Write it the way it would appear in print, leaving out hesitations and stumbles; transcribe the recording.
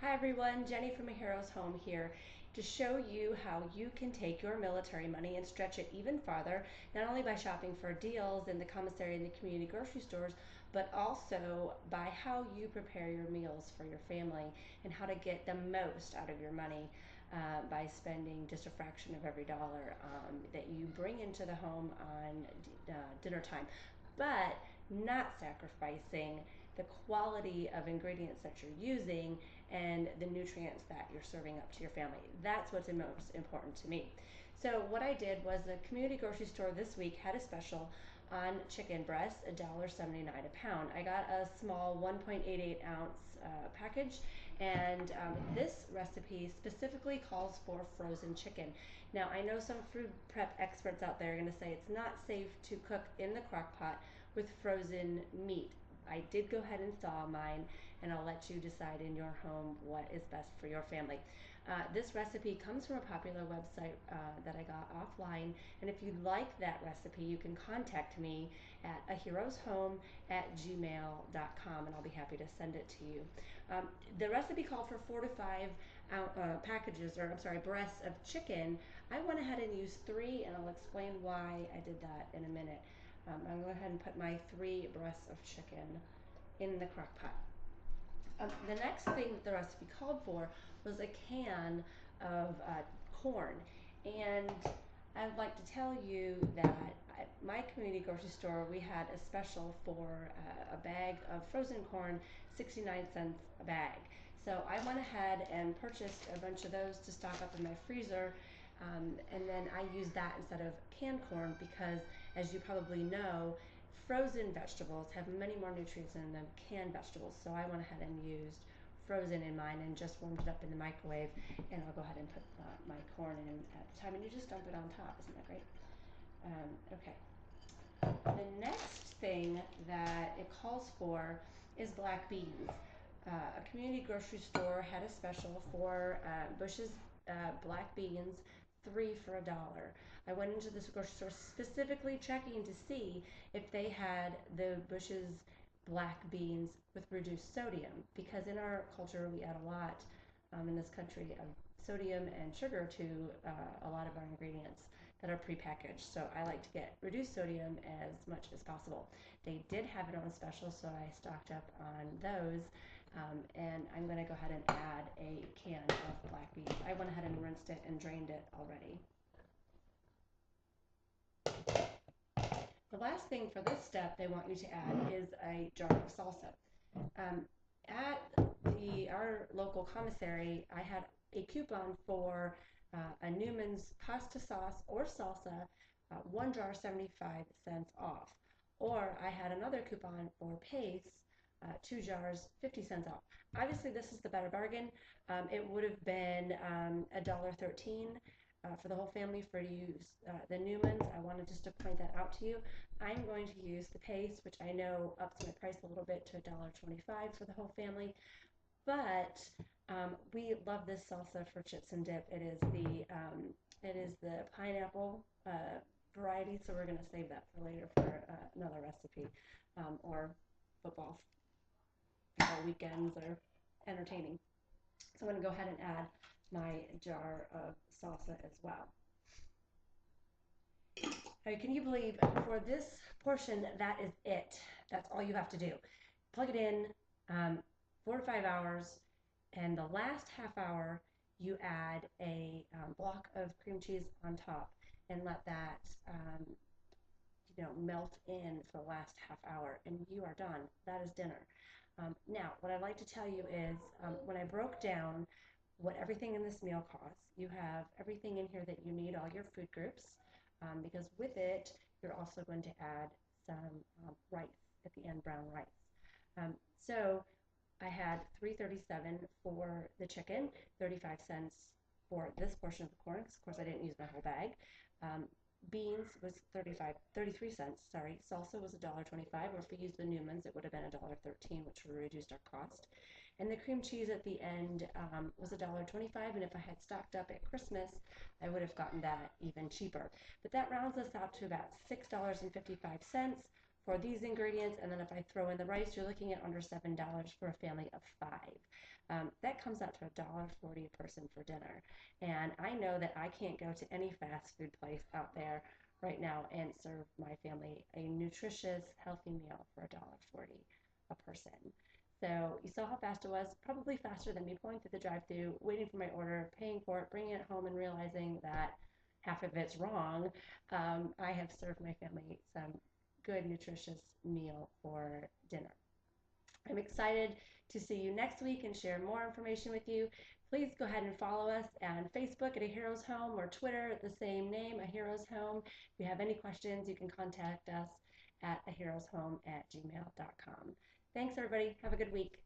Hi everyone, Jenny from A Hero's Home here to show you how you can take your military money and stretch it even farther, not only by shopping for deals in the commissary and the community grocery stores, but also by how you prepare your meals for your family and how to get the most out of your money by spending just a fraction of every dollar that you bring into the home on dinner time, but not sacrificing the quality of ingredients that you're using and the nutrients that you're serving up to your family. That's what's most important to me. So what I did was the community grocery store this week had a special on chicken breasts, $1.79 a pound. I got a small 1.88 ounce package, and this recipe specifically calls for frozen chicken. Now I know some food prep experts out there are going to say it's not safe to cook in the crock pot with frozen meat. I did go ahead and thaw mine, and I'll let you decide in your home what is best for your family. This recipe comes from a popular website that I got offline, and if you like that recipe, you can contact me at aheroeshome@gmail.com, and I'll be happy to send it to you. The recipe called for 4 to 5 packages, or I'm sorry, breasts of chicken. I went ahead and used 3, and I'll explain why I did that in a minute. I'm going to go ahead and put my 3 breasts of chicken in the crock pot. The next thing that the recipe called for was a can of corn. And I'd like to tell you that at my community grocery store, we had a special for a bag of frozen corn, 69 cents a bag. So I went ahead and purchased a bunch of those to stock up in my freezer. And then I used that instead of canned corn because, as you probably know, frozen vegetables have many more nutrients in them than canned vegetables. So I went ahead and used frozen in mine and just warmed it up in the microwave. And I'll go ahead and put my corn in at the time, and you just dump it on top. Isn't that great? Okay. The next thing that it calls for is black beans. A community grocery store had a special for Bush's black beans, 3 for $1. I went into this grocery store specifically checking to see if they had the Bush's black beans with reduced sodium, because in our culture we add a lot in this country of sodium and sugar to a lot of our ingredients that are prepackaged. So I like to get reduced sodium as much as possible. They did have it on special, so I stocked up on those. And I'm going to go ahead and add a can of black beans. I went ahead and rinsed it and drained it already. The last thing for this step they want you to add is a jar of salsa. At our local commissary, I had a coupon for a Newman's pasta sauce or salsa, 1 jar 75 cents off. Or I had another coupon for paste, 2 jars 50 cents off. Obviously this is the better bargain. It would have been $1.13 for the whole family for use the Newmans. I wanted just to point that out to you. I'm going to use the paste, which I know ups my price a little bit to $1.25 for the whole family. But we love this salsa for chips and dip. It is the pineapple variety, so we're going to save that for later for another recipe or football weekends or entertaining. So I'm going to go ahead and add my jar of salsa as well. Right, can you believe for this portion that is it? That's all you have to do. Plug it in 4 to 5 hours, and the last half hour you add a block of cream cheese on top and let that melt in for the last half hour, and you are done. That is dinner. Now, what I'd like to tell you is when I broke down what everything in this meal costs, you have everything in here that you need, all your food groups, because with it, you're also going to add some rice at the end, brown rice. So I had $3.37 for the chicken, 35 cents for this portion of the corn, because of course I didn't use my whole bag. Beans was 33 cents, sorry. Salsa was $1.25, or if we used the Newmans, it would have been $1.13, which would have reduced our cost. And the cream cheese at the end was $1.25, and if I had stocked up at Christmas, I would have gotten that even cheaper. But that rounds us out to about $6.55 for these ingredients, and then if I throw in the rice, you're looking at under $7 for a family of 5. That comes out to $1.40 a person for dinner. And I know that I can't go to any fast food place out there right now and serve my family a nutritious, healthy meal for $1.40 a person. So you saw how fast it was, probably faster than me pulling through the drive-thru, waiting for my order, paying for it, bringing it home, and realizing that half of it's wrong. I have served my family some good, nutritious meal for dinner. I'm excited to see you next week and share more information with you. Please go ahead and follow us on Facebook at A Hero's Home or Twitter at the same name, A Hero's Home. If you have any questions, you can contact us at ahero'shome@gmail.com. Thanks, everybody. Have a good week.